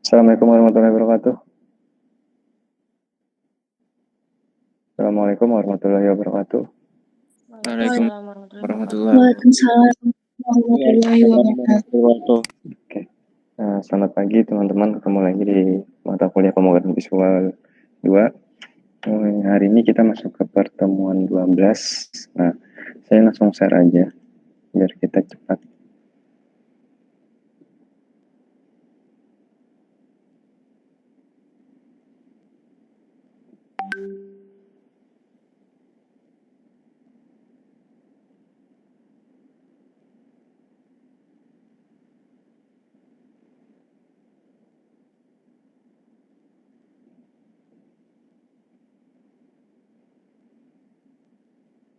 Assalamualaikum warahmatullahi wabarakatuh. Assalamualaikum warahmatullahi wabarakatuh. Waalaikumsalam warahmatullahi Waalaikumsalam warahmatullahi wabarakatuh. Oke. Selamat pagi teman-teman, ketemu lagi di mata kuliah pemrograman visual 2. Hari ini kita masuk ke pertemuan 12. Nah, saya langsung share aja biar kita cepat.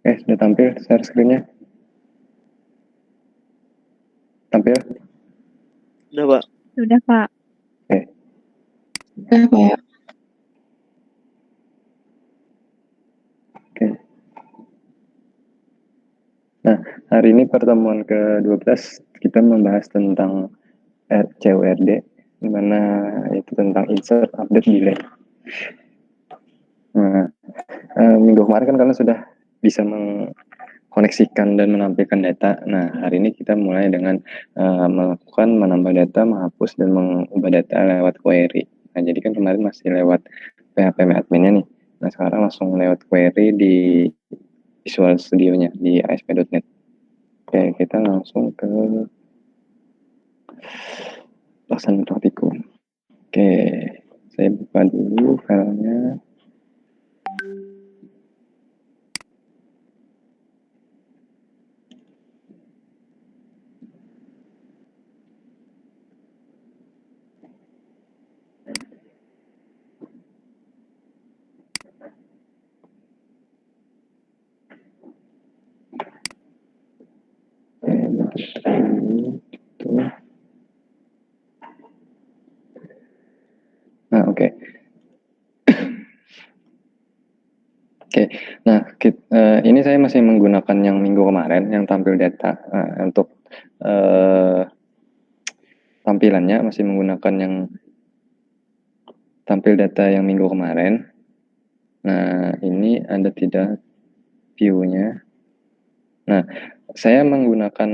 Sudah tampil share screen-nya? Tampil? Sudah, Pak. Sudah, Pak. Oke. Sudah, Pak. Oke. Nah, hari ini pertemuan ke-12 kita membahas tentang CURD, di mana itu tentang insert, update, delete. Nah, minggu kemarin kan kalian sudah bisa mengkoneksikan dan menampilkan data. Nah, hari ini kita mulai dengan melakukan menambah data, menghapus, dan mengubah data lewat query. Nah, jadi kan kemarin masih lewat PHP admin-nya nih. Nah, sekarang langsung lewat query di Visual Studio-nya, di ASP.NET. Oke, kita langsung ke pelaksanaan praktikum. Oke, saya buka dulu filenya. Nah, oke. Oke, nah ini saya masih menggunakan yang minggu kemarin, yang tampil data. Untuk tampilannya masih menggunakan yang tampil data yang minggu kemarin. Nah, ini ada tidak view-nya. Nah, saya menggunakan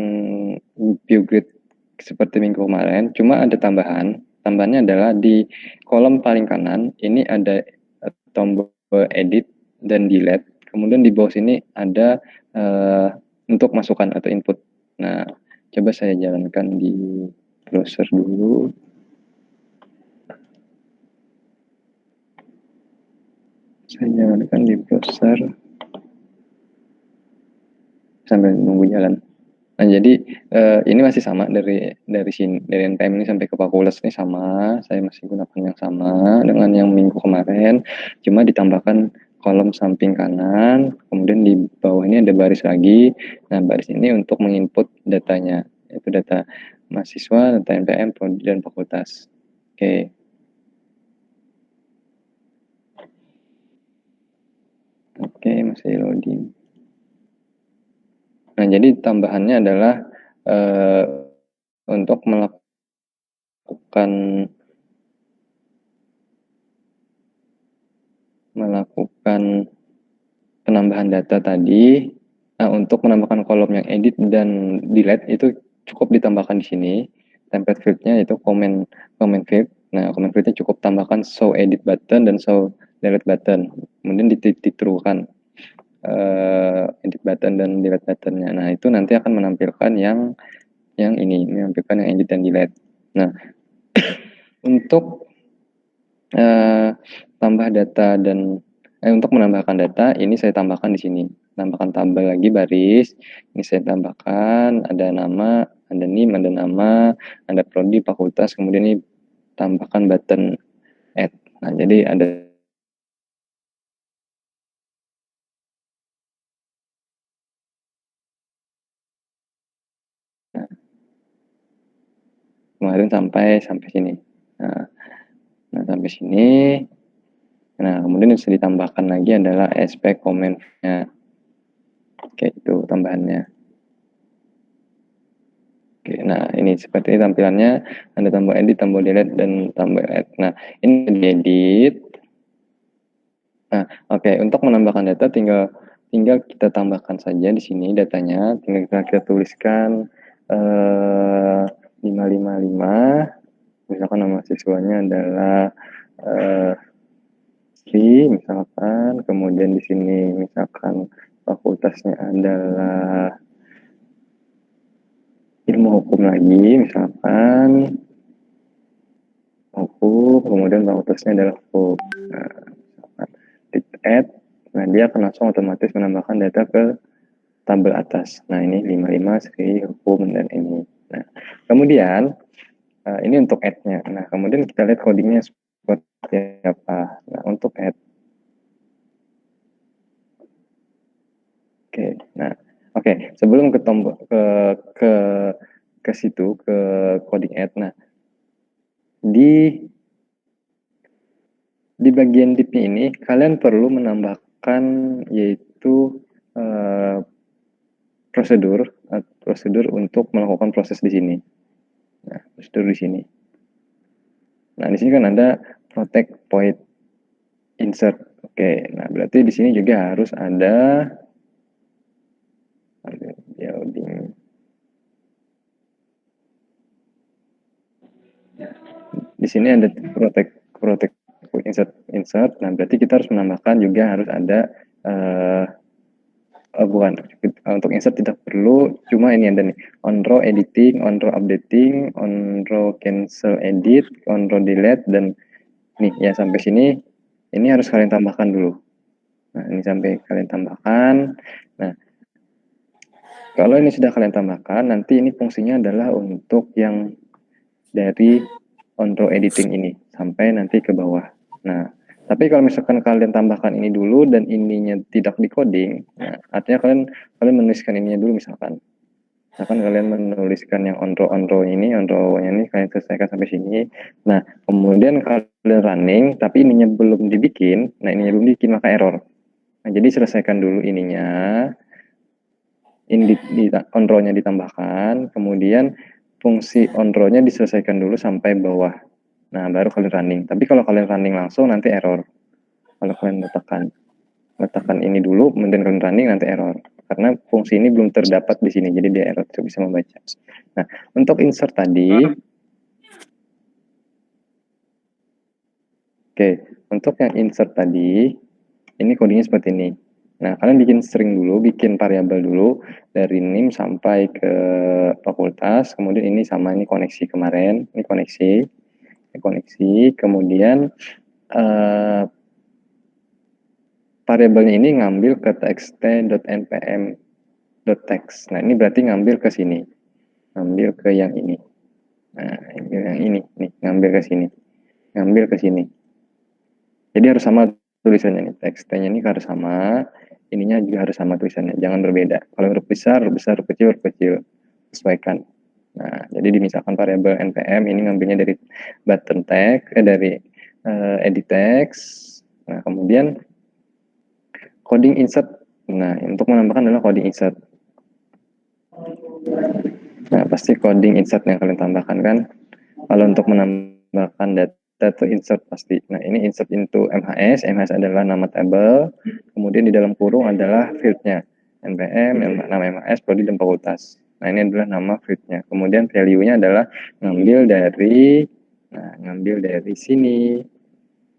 view grid seperti minggu kemarin, cuma ada tambahan. Tambahannya adalah di kolom paling kanan, ini ada tombol edit dan delete. Kemudian di bawah sini ada untuk masukan atau input. Nah, coba saya jalankan di browser dulu. Saya jalankan di browser sambil nunggu jalan. Nah, jadi ini masih sama dari sini, dari NPM ini sampai ke Fakultas ini sama. Saya masih gunakan yang sama dengan yang minggu kemarin, cuma ditambahkan kolom samping kanan, kemudian di bawah ini ada baris lagi. Nah, baris ini untuk menginput datanya, yaitu data mahasiswa, data NPM, prodi, dan fakultas. Oke. Oke, masih loading. Nah, jadi tambahannya adalah untuk melakukan penambahan data tadi. Nah, untuk menambahkan kolom yang edit dan delete itu cukup ditambahkan di sini. Template field-nya itu comment field. Nah, comment field-nya cukup tambahkan show edit button dan show delete button. Kemudian ditrukan edit button dan delete button-nya. Nah, itu nanti akan menampilkan yang ini, menampilkan yang edit dan delete. Nah, untuk tambah data dan untuk menambahkan data, ini saya tambahkan di sini. Tambahkan tabel lagi baris. Ini saya tambahkan, ada nama, ada NIM, ada nama, ada prodi, fakultas, kemudian ini tambahkan button add. Nah, jadi ada kemarin sampai sini. Nah, sampai sini. Nah, kemudian yang bisa ditambahkan lagi adalah aspek comment-nya. Oke, itu tambahannya. Oke, nah ini seperti tampilannya, ada tombol edit, tombol delete, dan tombol add. Nah, ini diedit. Nah, oke, untuk menambahkan data tinggal kita tambahkan saja di sini datanya, tinggal kita tuliskan 555, misalkan nama siswanya adalah Sri, misalkan, kemudian di sini misalkan fakultasnya adalah ilmu hukum lagi, misalkan hukum, kemudian fakultasnya adalah hukum. Nah, misalkan tick add, nah dia akan langsung otomatis menambahkan data ke tabel atas. Nah, ini 55 Sri hukum dan ini. Nah, kemudian ini untuk add-nya. Nah, kemudian kita lihat codingnya seperti apa. Nah, untuk add. Oke, nah, oke, sebelum ke tombol ke situ ke coding add. Nah, di bagian div ini kalian perlu menambahkan yaitu prosedur untuk melakukan proses di sini. Nah, prosedur di sini. Nah, di sini kan ada protect point insert. Oke, nah berarti di sini juga harus ada building. Di sini ada protect insert. Nah, berarti kita harus menambahkan juga harus ada bukan untuk insert tidak perlu, cuma ini ada nih on row editing, on row updating, on row cancel edit, on row delete, dan nih ya sampai sini ini harus kalian tambahkan dulu. Nah, ini sampai kalian tambahkan. Nah, kalau ini sudah kalian tambahkan, nanti ini fungsinya adalah untuk yang dari on row editing ini sampai nanti ke bawah. Nah, tapi kalau misalkan kalian tambahkan ini dulu dan ininya tidak di coding, nah, artinya kalian menuliskan ininya dulu misalkan kalian menuliskan yang on row ini, on row-nya ini kalian selesaikan sampai sini. Nah, kemudian kalian running, tapi ininya belum dibikin, nah ininya belum dibikin maka error. Nah, jadi selesaikan dulu ininya, ini on row-nya ditambahkan, kemudian fungsi on row-nya diselesaikan dulu sampai bawah. Nah, baru kalian running. Tapi kalau kalian running langsung nanti error. Kalau kalian letakkan ini dulu, kemudian kalian running nanti error. Karena fungsi ini belum terdapat di sini, jadi dia error, tidak bisa membaca. Nah, untuk insert tadi, oke, untuk yang insert tadi, ini codingnya seperti ini. Nah, kalian bikin string dulu, bikin variabel dulu, dari name sampai ke fakultas, kemudian ini sama ini koneksi kemarin, ini koneksi, kemudian variabelnya ini ngambil ke txt.npm.text. Nah, ini berarti ngambil ke sini. Ngambil ke yang ini. Nah, yang ini nih, ngambil ke sini. Ngambil ke sini. Jadi harus sama tulisannya nih. Txt-nya ini harus sama, ininya juga harus sama tulisannya, jangan berbeda. Kalau huruf besar, huruf kecil, sesuaikan. Nah, jadi misalkan variabel npm ini ngambilnya dari button text, dari edit text. Nah, kemudian coding insert. Nah, untuk menambahkan adalah coding insert. Nah, pasti coding insert yang kalian tambahkan kan. Kalau untuk menambahkan data to insert pasti. Nah, ini insert into MHS. MHS adalah nama tabel. Kemudian di dalam kurung adalah field-nya. NPM, nama MHS, prodi, dan fakultas. Nah, ini adalah nama field-nya. Kemudian value-nya adalah ngambil dari sini.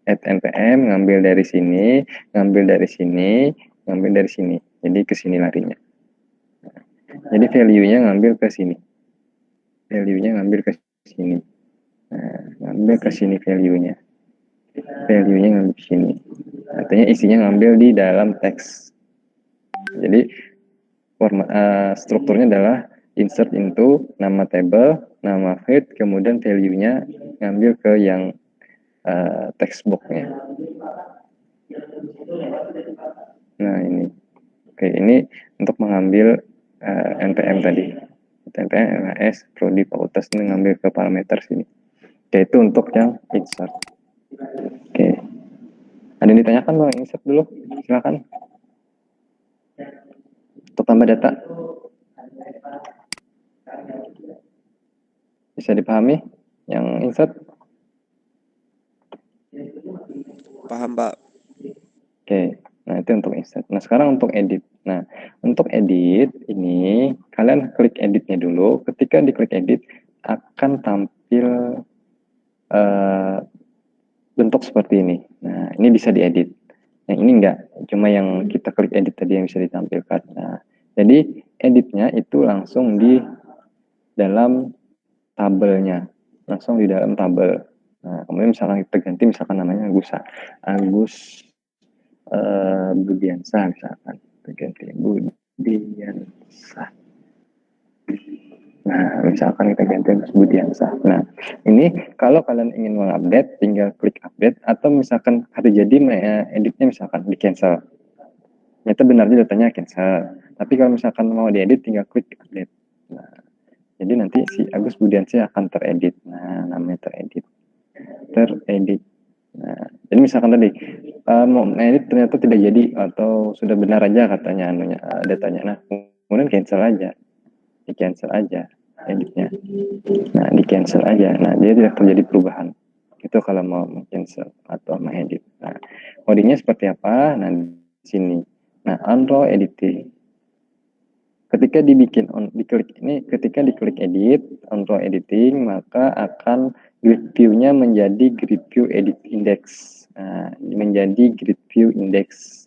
Add NPM, ngambil dari sini, ngambil dari sini, ngambil dari sini. Jadi ke sini larinya. Jadi value-nya ngambil ke sini. Value-nya ngambil ke sini. Nah, ngambil ke sini value-nya. Value-nya ngambil ke sini. Artinya isinya ngambil di dalam teks. Jadi strukturnya adalah insert into nama table, nama field, kemudian value-nya ngambil ke yang text box-nya. Nah, ini. Oke, ini untuk mengambil NPM tadi. NPM, MHS, prodi, fakultas ini ngambil ke parameter sini. Oke, itu untuk yang insert. Oke. Ada yang ditanyakan bang, insert dulu, silakan. Untuk tambah data. Bisa dipahami yang insert? Paham, Pak. Oke, nah itu untuk insert. Nah sekarang untuk edit. Nah untuk edit ini kalian klik editnya dulu. Ketika diklik edit akan tampil bentuk seperti ini. Nah ini bisa diedit. Nah ini enggak, cuma yang kita klik edit tadi yang bisa ditampilkan. Nah jadi editnya itu langsung di dalam tabelnya, langsung di dalam tabel. Nah kemudian misalkan kita ganti misalkan namanya Agus Budiansa misalkan, ganti Budiansa. Nah, misalkan kita ganti Agus Budiansa. Nah, ini kalau kalian ingin mengupdate, tinggal klik update, atau misalkan ada jadi editnya misalkan di cancel. Ternyata benarnya datanya cancel. Tapi kalau misalkan mau diedit, tinggal klik update. Nah, jadi nanti si Agus Budiansa akan teredit. Nah, namanya teredit. Nah, jadi misalkan tadi mau edit ternyata tidak jadi atau sudah benar aja katanya datanya. Nah, kemudian cancel aja. Di cancel aja editnya. Nah, di cancel aja. Nah, dia tidak terjadi perubahan. Itu kalau mau cancel atau mengedit. Nah, codingnya seperti apa? Nah, di sini. Nah, on-row editing. Ketika ketika diklik edit, on-row editing, maka akan grid view-nya menjadi grid view edit index. Nah, menjadi grid view index.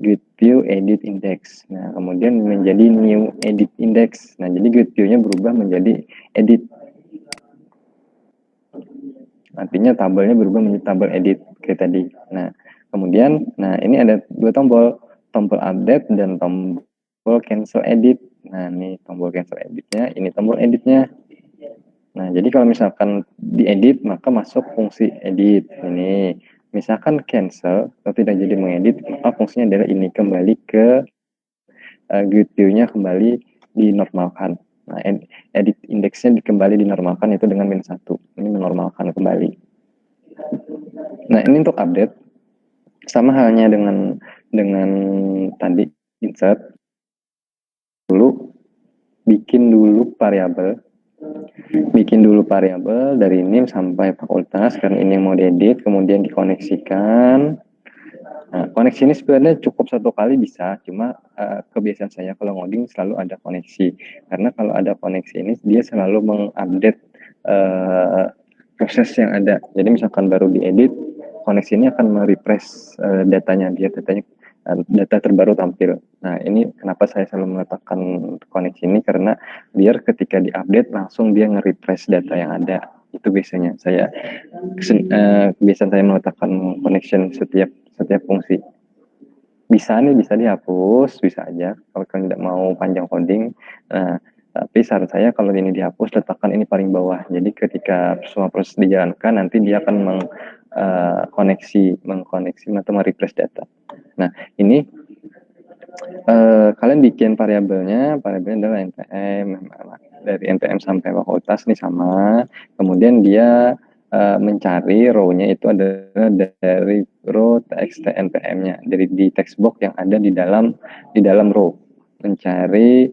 Grid view edit index. Nah, kemudian menjadi new edit index. Nah, jadi grid view-nya berubah menjadi edit. Artinya tabelnya berubah menjadi tabel edit kayak tadi. Nah, kemudian ini ada dua tombol update dan tombol cancel edit. Nah, ini tombol cancel editnya, ini tombol editnya. Nah, jadi kalau misalkan diedit maka masuk fungsi edit. Ini misalkan cancel atau tidak jadi mengedit, maka fungsinya adalah ini kembali ke grid view-nya kembali dinormalkan. Nah, edit indeksnya kembali dinormalkan itu dengan -1. Ini menormalkan kembali. Nah, ini untuk update. Sama halnya dengan tadi insert. Dulu bikin dulu variabel dari NIM sampai fakultas karena ini yang mau diedit, kemudian dikoneksikan. Nah, koneksi ini sebenarnya cukup satu kali bisa, cuma kebiasaan saya kalau ngoding selalu ada koneksi. Karena kalau ada koneksi ini dia selalu mengupdate proses yang ada. Jadi misalkan baru diedit, koneksi ini akan merefresh datanya, data terbaru tampil. Nah, ini kenapa saya selalu meletakkan koneksi ini, karena biar ketika diupdate langsung dia nge-refresh data yang ada. Itu biasanya kebiasaan saya meletakkan connection setiap fungsi. Bisa dihapus, bisa aja kalau kalian tidak mau panjang coding. Nah, tapi saran saya kalau ini dihapus, letakkan ini paling bawah. Jadi ketika semua proses dijalankan, nanti dia akan mengkoneksi atau merefresh data. Nah, ini kalian bikin variabelnya adalah npm, dari npm sampai fakultas ini sama. Kemudian dia mencari row-nya itu adalah dari row txt npm-nya, dari di text box yang ada di dalam row, mencari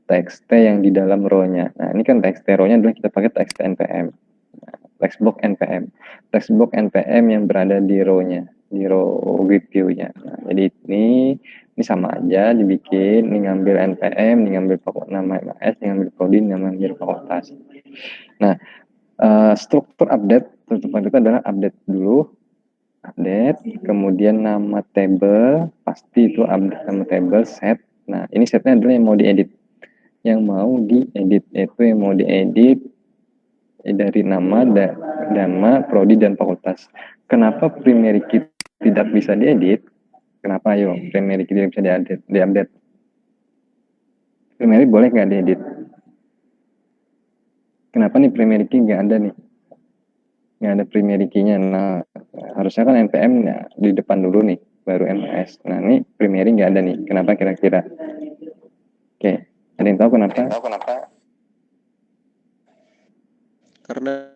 txt yang di dalam row-nya. Nah, ini kan txt row-nya adalah kita pakai txt npm. Textbox npm yang berada di row-nya, di row grid view-nya. Nah, jadi ini sama aja dibikin, ini ngambil npm, ini ngambil nama MS, ini ngambil prodi, ini ngambil fakultas. Nah, struktur update itu adalah update dulu, kemudian nama table, pasti itu update nama table, set. Nah, ini setnya adalah yang mau diedit. Itu yang mau diedit dari nama, prodi, dan fakultas. Kenapa primary key tidak bisa diedit? Kenapa primary key tidak bisa diupdate? Primary boleh nggak diedit? Kenapa nih primary key nggak ada nih? Nggak ada primary key-nya. Nah, harusnya kan npm ya, di depan dulu nih, baru ms. Nah, ini primary nggak ada nih. Kenapa kira-kira? Oke, ada yang tahu kenapa? Karena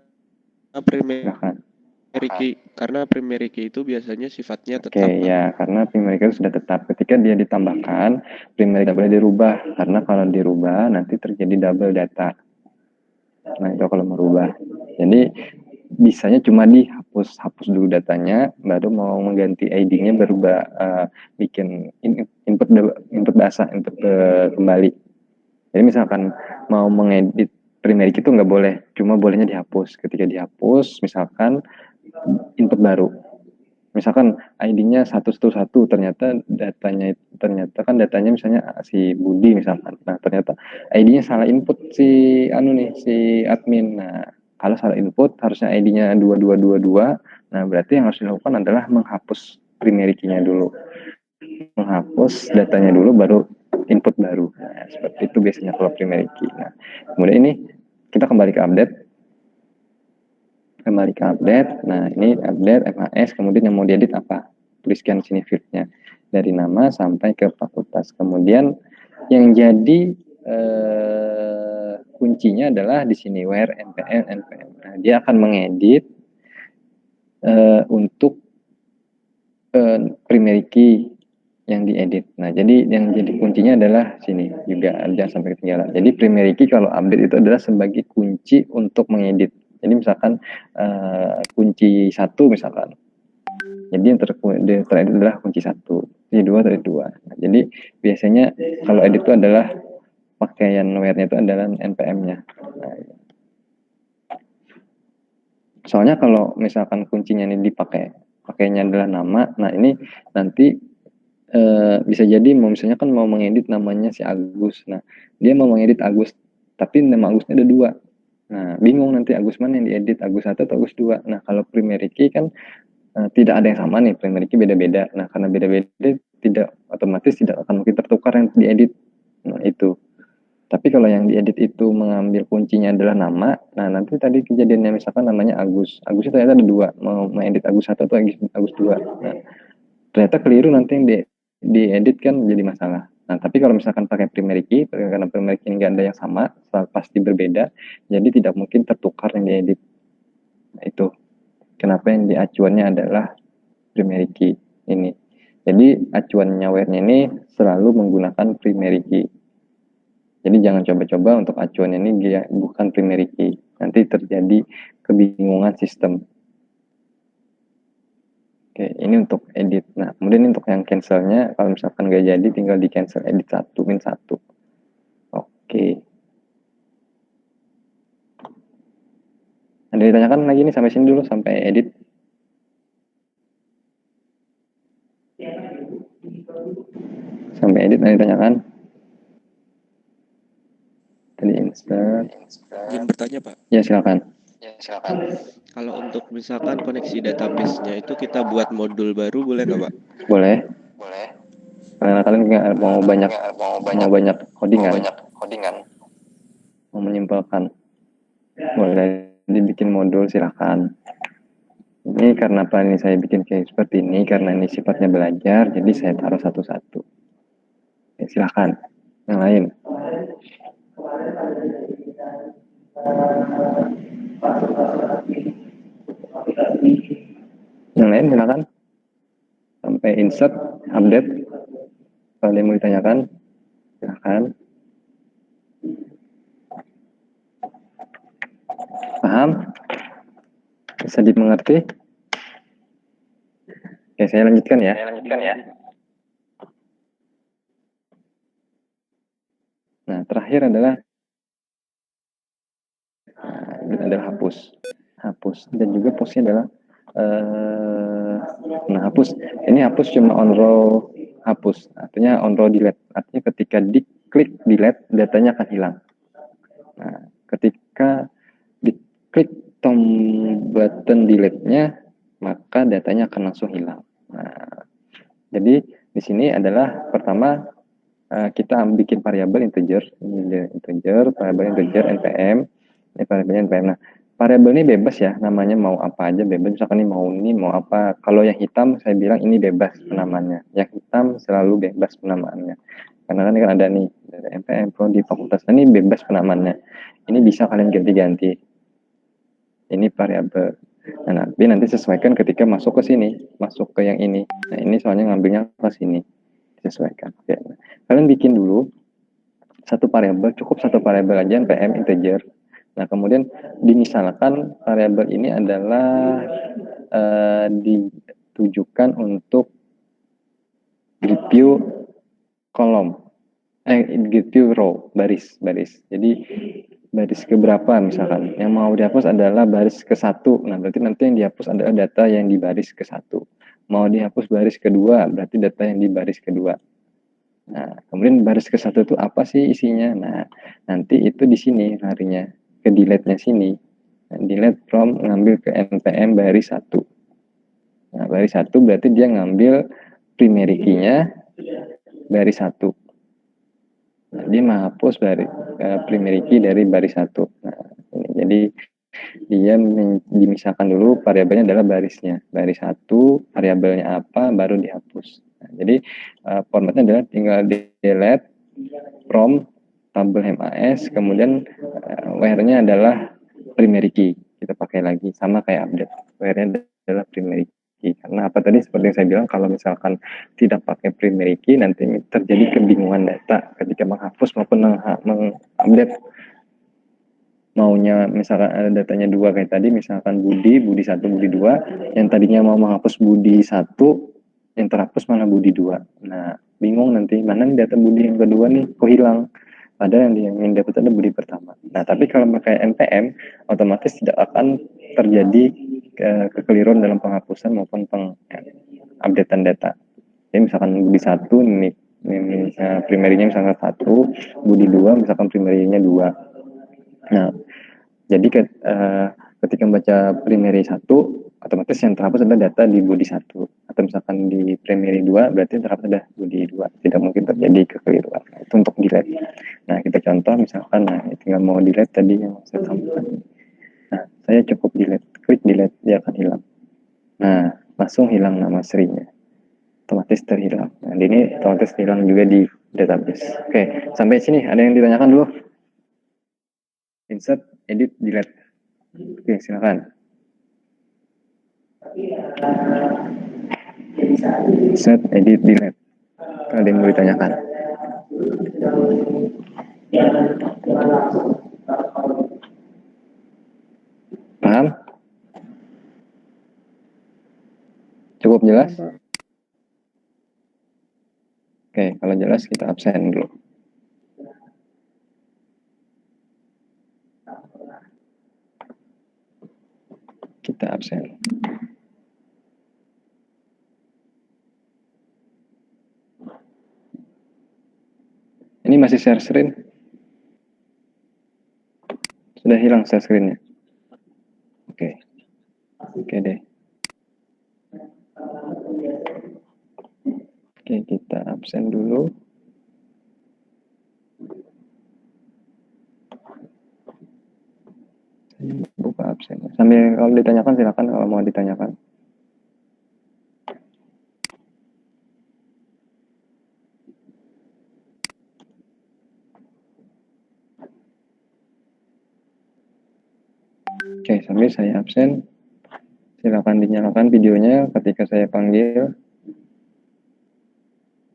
primary key itu biasanya sifatnya tetap. Oke, ya, karena primary key sudah tetap. Ketika dia ditambahkan, primary tidak boleh dirubah, karena kalau dirubah nanti terjadi double data. berubah. Jadi bisanya cuma hapus dulu datanya, baru mau mengganti ID-nya berubah, bikin input bahasa, input kembali. Jadi misalkan mau mengedit primary key itu nggak boleh, cuma bolehnya dihapus. Ketika dihapus, misalkan input baru. Misalkan ID-nya 111, ternyata datanya misalnya si Budi misalkan. Nah, ternyata ID-nya salah input si admin. Nah, kalau salah input harusnya ID-nya 2222. Nah, berarti yang harus dilakukan adalah menghapus primary key-nya dulu. Menghapus datanya dulu baru input baru. Nah, seperti itu biasanya kalau primary key. Nah, kemudian ini kita kembali ke update. Nah, ini update MHS, kemudian yang mau diedit apa? Tuliskan sini field-nya. Dari nama sampai ke fakultas. Kemudian yang jadi kuncinya adalah di sini where npm. Nah, dia akan mengedit untuk primary key yang diedit. Nah, jadi yang jadi kuncinya adalah sini juga, jangan sampai ketinggalan. Jadi primary key kalau update itu adalah sebagai kunci untuk mengedit. Jadi misalkan kunci 1 misalkan. Jadi yang teredit adalah kunci 1, kunci 2 teredit 2. Nah, jadi biasanya kalau edit itu adalah pakaian where-nya itu adalah npm-nya. Nah, soalnya kalau misalkan kuncinya ini pakainya adalah nama, nah ini nanti bisa jadi misalnya kan mau mengedit namanya si Agus. Nah, dia mau mengedit Agus, tapi nama Agusnya ada 2. Nah, bingung nanti Agus mana yang diedit, Agus 1 atau Agus 2. Nah, kalau primary key kan tidak ada yang sama nih, primary key beda-beda. Nah, karena beda-beda otomatis tidak akan mungkin tertukar yang diedit. Nah, itu. Tapi kalau yang diedit itu mengambil kuncinya adalah nama, nah nanti tadi kejadiannya misalkan namanya Agus. Agusnya ternyata ada 2, mau mengedit Agus 1 atau Agus 2. Nah, ternyata keliru, nanti yang diedit kan jadi masalah. Nah, tapi kalau misalkan pakai primary key, karena primary key nggak ada yang sama, pasti berbeda, jadi tidak mungkin tertukar yang diedit. Nah, itu kenapa yang diacuannya adalah primary key ini. Jadi acuannya where-nya ini selalu menggunakan primary key. Jadi jangan coba-coba untuk acuan ini bukan primary key. Nanti terjadi kebingungan sistem. Oke, ini untuk edit. Nah, kemudian untuk yang cancelnya, kalau misalkan nggak jadi, tinggal di cancel edit 1, min 1. Oke. Ada ditanyakan lagi nih sampai sini dulu, sampai edit. Sampai edit, ada ditanyakan? Tadi insert. Izin bertanya, Pak. Ya, silakan. Kalau untuk misalkan koneksi database-nya itu kita buat modul baru boleh nggak, Pak? Boleh. Karena kalian nggak mau banyak codingan. Mau menyimpulkan. Boleh dibikin modul, silakan. Ini karena apa ini saya bikin kayak seperti ini, karena ini sifatnya belajar, jadi saya taruh satu-satu. Ya, silakan. Yang lain. Yang lain silakan. Sampai insert, update. Kalau yang mau ditanyakan, silakan. Paham? Bisa dimengerti? Oke, saya lanjutkan ya. Nah, terakhir adalah hapus, dan juga posnya adalah hapus. Ini hapus cuma on row hapus, artinya on row delete. Artinya ketika diklik delete, datanya akan hilang. Nah, ketika diklik button delete-nya, maka datanya akan langsung hilang. Nah, jadi di sini adalah pertama kita bikin variabel integer, variabel integer npm, ini variabelnya npm. Nah, variabel ini bebas ya, namanya mau apa aja bebas. Misalkan ini mau apa. Kalau yang hitam saya bilang ini bebas penamaannya. Yang hitam selalu bebas penamaannya. Karena kan ada nih npm pro di fakultas, ini bebas penamaannya. Ini bisa kalian ganti-ganti. Ini variabel. Nah, nanti sesuaikan ketika masuk ke sini, masuk ke yang ini. Nah, ini soalnya ngambilnya ke sini. Disesuaikan. Oke. Kalian bikin dulu satu variabel, cukup satu variabel aja npm integer. Nah, kemudian dimisalkan variabel ini adalah ditujukan untuk grid view kolom, grid view row, baris. Jadi baris keberapa misalkan, yang mau dihapus adalah baris ke-1. Nah, berarti nanti yang dihapus adalah data yang di baris ke-1. Mau dihapus baris kedua, berarti data yang di baris kedua. Nah, kemudian baris ke-1 itu apa sih isinya? Nah, nanti itu di sini larinya, ke delete-nya sini. Nah, delete from ngambil ke npm baris 1. Nah, baris 1 berarti dia ngambil primary key-nya baris 1. Nah, dia menghapus primary key dari baris 1. Nah, ini. Jadi dia dimisalkan dulu variabelnya adalah barisnya. Baris 1, variabelnya apa, baru dihapus. Nah, jadi formatnya adalah tinggal delete from tabel MAS, kemudian where-nya adalah primary key. Kita pakai lagi, sama kayak update. Where-nya adalah primary key. Karena apa tadi, seperti yang saya bilang, kalau misalkan tidak pakai primary key, nanti terjadi kebingungan data ketika menghapus maupun mengupdate. Maunya misalkan ada datanya 2 kayak tadi, misalkan Budi 1, Budi 2, yang tadinya mau menghapus Budi 1, yang terhapus malah Budi 2. Nah, bingung nanti, mana nih data Budi yang kedua nih, kok hilang? Padahal yang dapat ada Budi pertama. Nah, tapi kalau pakai NPM, otomatis tidak akan terjadi kekeliruan dalam penghapusan maupun pengupdatean data. Jadi misalkan Budi 1, ini primary-nya misalkan 1, Budi 2, misalkan primary-nya 2. Nah, jadi ketika membaca primary 1, otomatis yang terhapus adalah data di Budi 1. Atau misalkan di primary 2, berarti yang terhapus adalah Budi 2. Tidak mungkin terjadi kekeliruan. Nah, itu untuk delete. Nah, kita contoh misalkan, tinggal mau delete tadi yang saya sampaikan. Nah, saya cukup delete. Klik delete, dia akan hilang. Nah, langsung hilang nama serinya. Otomatis terhilang. Nah, ini otomatis hilang juga di database. Oke, sampai sini ada yang ditanyakan dulu? Insert, edit, delete. Oke, silakan. Insert, edit, delete. Ada yang mau ditanyakan? Paham? Cukup jelas? Oke, kalau jelas kita absen dulu. Kita absen. Ini masih share screen? Sudah hilang share screen-nya? Oke. Oke deh. Oke, kita absen dulu. Buka absen. Sambil kalau ditanyakan silakan, kalau mau ditanyakan. Oke, sambil saya absen, silakan dinyalakan videonya ketika saya panggil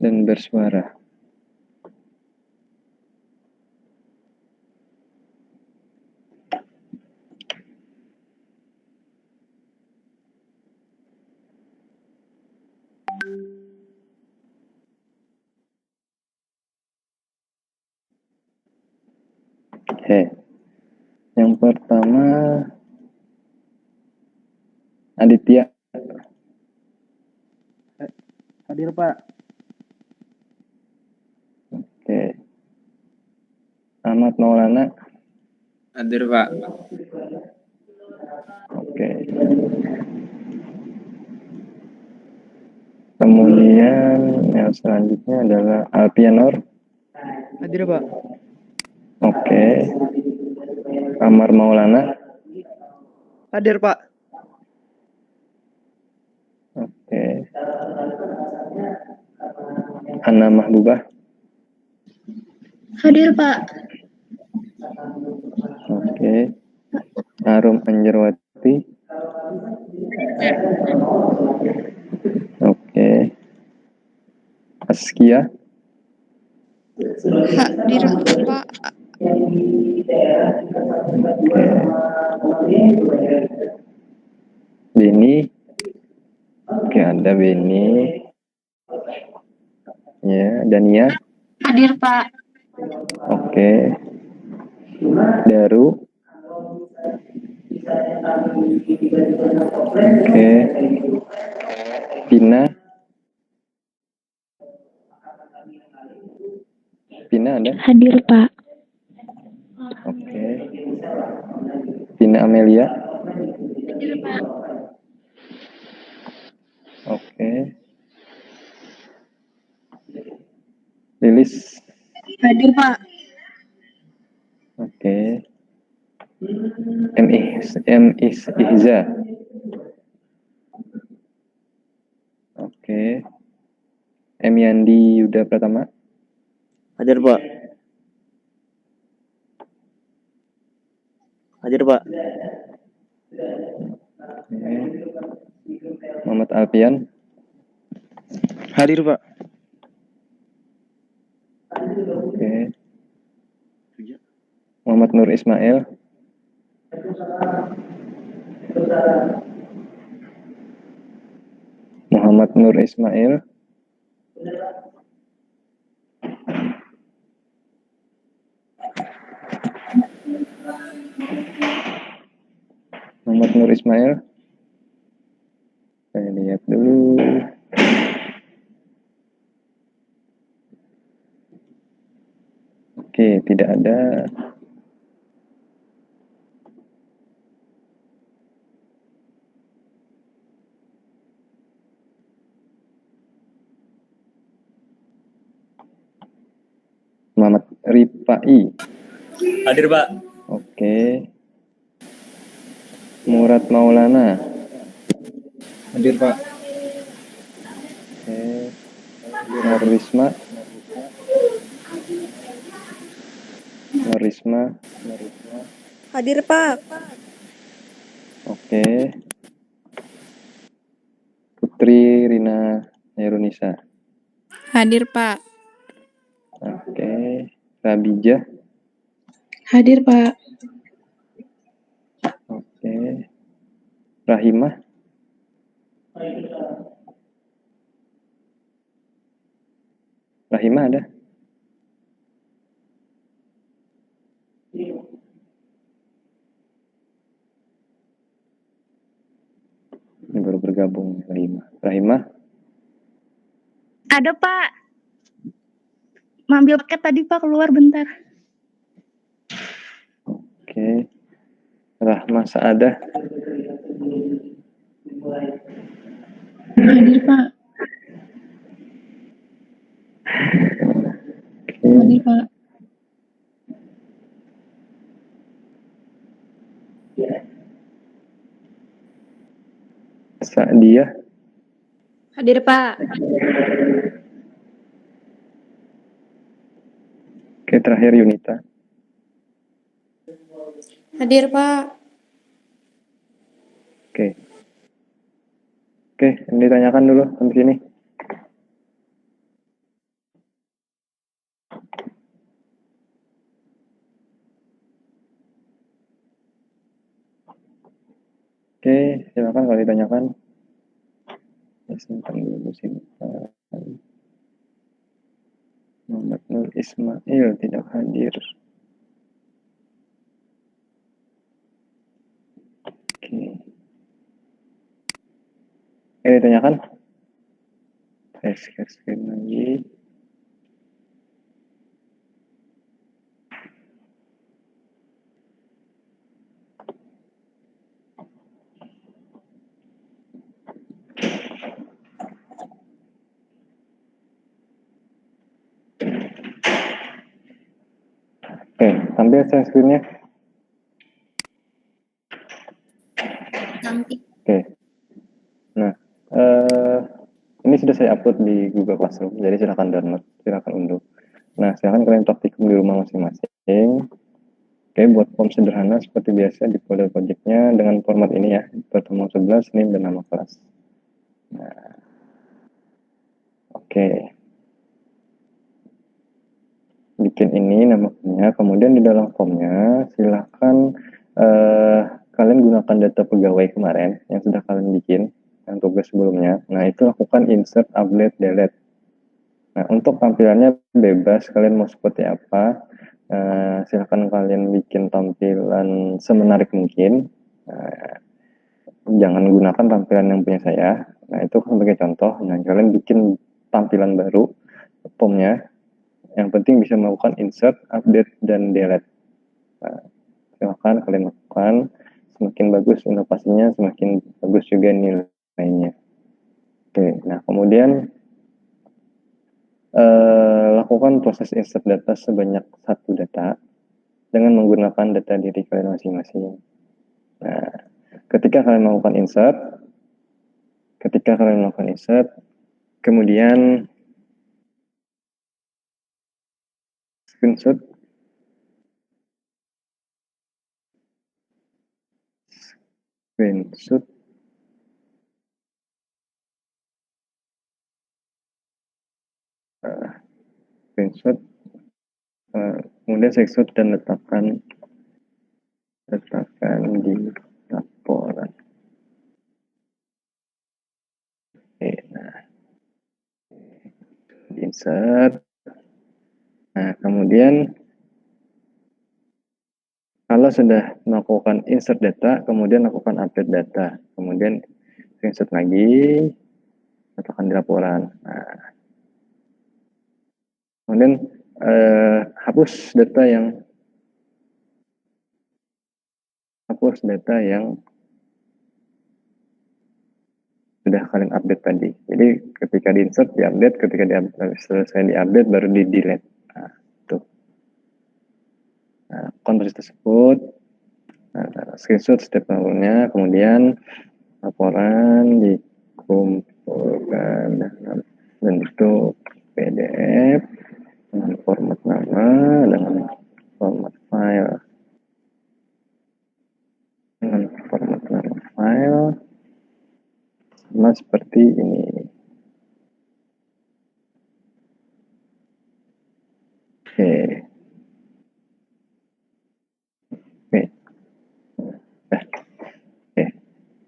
dan bersuara. Oke, yang pertama Aditya. Hadir, Pak. Oke. Ahmad Maulana. Hadir, Pak. Oke. Kemudian yang selanjutnya adalah Alpianor. Hadir, Pak. Oke. Amar Maulana. Hadir, Pak. Oke. Hana Mahbubah. Hadir, Pak. Oke. Arum Anjarwati. Oke. Askia. Hadir, Pak. Beni. Oke, ada Beni. Ya, Dania. Hadir, Pak. Oke. Daru. Oke. Pina. Pina ada? Hadir, Pak. Oke. Pina Amelia. Hadir, Pak. Oke. Lilis. Hadir, Pak. Oke. Ihza. Oke. Yandi Yuda Pratama. Hadir, Pak. Hadir, Pak. Oke. Muhammad Alfian. Hadir, Pak. Oke. Muhammad Nur Ismail. Muhammad Nur Ismail. Muhammad Nur Ismail. Saya lihat dulu. Oke, tidak ada. Muhammad Rifai. Hadir, Pak. Oke. Murad Maulana. Hadir, Pak. Oke. Norisma. Norisma. Hadir, Pak. Oke. Putri Rina Herunisa. Hadir, Pak. Oke. Rabijah. Hadir, Pak. Oke. Rahimah. Rahimah ada? Ini baru bergabung Rahimah. Rahimah. Ada, Pak. Ngambil paket tadi, Pak, keluar bentar. Oke. Rahma Saadah. Hadir, Pak. Oke. Hadir, Pak. Sa'diyah. Hadir, Pak. Oke, terakhir Yunita. Hadir, Pak. Oke. Oke, ini ditanyakan dulu sampai sini. Oke, silakan kalau ditanyakan. Ya, simpan dulu, simpan. Muhammad Nur Ismail tidak hadir. Oke. Ini ditanyakan. Saya share screen lagi. Oke, tampil share screen-nya. Oke. Nah, ini sudah saya upload di Google Classroom, jadi silakan download, silakan unduh. Nah, silakan kalian praktikum di rumah masing-masing. Oke, buat form sederhana seperti biasa di folder project-nya dengan format ini ya, pertemuan 11, NIM, dan nama kelas. Nah, oke. bikin ini namanya, kemudian di dalam formnya silahkan kalian gunakan data pegawai kemarin yang sudah kalian bikin yang tugas sebelumnya. Nah, itu lakukan insert, update, delete. Nah, untuk tampilannya bebas, kalian mau seperti apa. Silahkan kalian bikin tampilan semenarik mungkin. Jangan gunakan tampilan yang punya saya. Nah, itu sebagai contoh. Nah, kalian bikin tampilan baru, formnya. Yang penting bisa melakukan insert, update, dan delete. Nah, silahkan kalian lakukan. Semakin bagus inovasinya, semakin bagus juga nilainya. Oke, nah kemudian lakukan proses insert data sebanyak 1 data dengan menggunakan data diri kalian masing-masing. Nah, ketika kalian melakukan insert, kemudian screenshot kemudian screenshot dan letakkan di laporan. Oke, nah insert. Nah, kemudian kalau sudah melakukan insert data, kemudian lakukan update data, kemudian screenshot lagi, letakkan di laporan. Nah, kemudian hapus data yang sudah kalian update tadi. Jadi ketika di insert, di update, ketika selesai di update baru di delete. Nah, tuh. Nah, konversi tersebut, screenshot step awalnya, kemudian laporan dikumpulkan dalam bentuk PDF dengan format nama, dengan format file, sama seperti ini. Oke.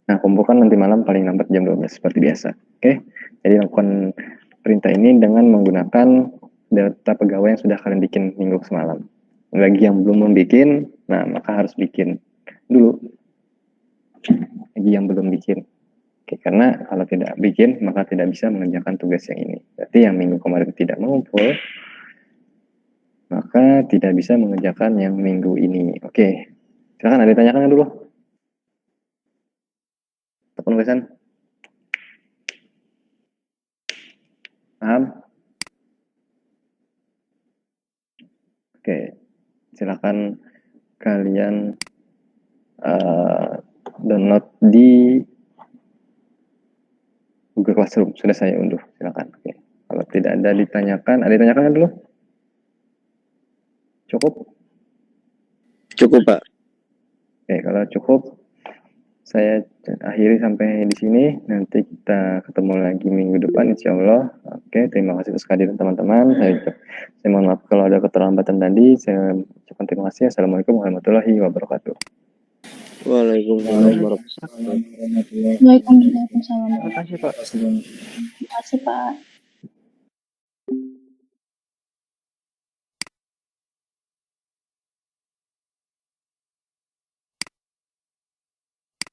Nah, kumpulkan nanti malam paling lambat jam 12 seperti biasa. Oke. Jadi lakukan perintah ini dengan menggunakan data pegawai yang sudah kalian bikin minggu semalam. Bagi yang belum membuat, nah maka harus bikin dulu. Bagi yang belum bikin. Oke, karena kalau tidak bikin, maka tidak bisa mengerjakan tugas yang ini. Berarti yang minggu kemarin tidak mengumpul, maka tidak bisa mengerjakan yang minggu ini. Oke, silakan ada ditanyakan dulu. Penulisan. Paham? Oke, silakan kalian download di Google Classroom. Sudah saya unduh, silakan. Oke. Kalau tidak ada ditanyakan dulu? Cukup? Cukup, Pak. Oke, kalau cukup, saya akhiri sampai di sini. Nanti kita ketemu lagi minggu depan, insya Allah. Oke, terima kasih atas kehadiran teman-teman. Saya mohon maaf kalau ada keterlambatan tadi. Saya ucapkan terima kasih. Assalamualaikum warahmatullahi wabarakatuh. Waalaikumsalam warahmatullahi wabarakatuh. Waalaikumsalam. Terima kasih, Pak. Terima kasih, Pak.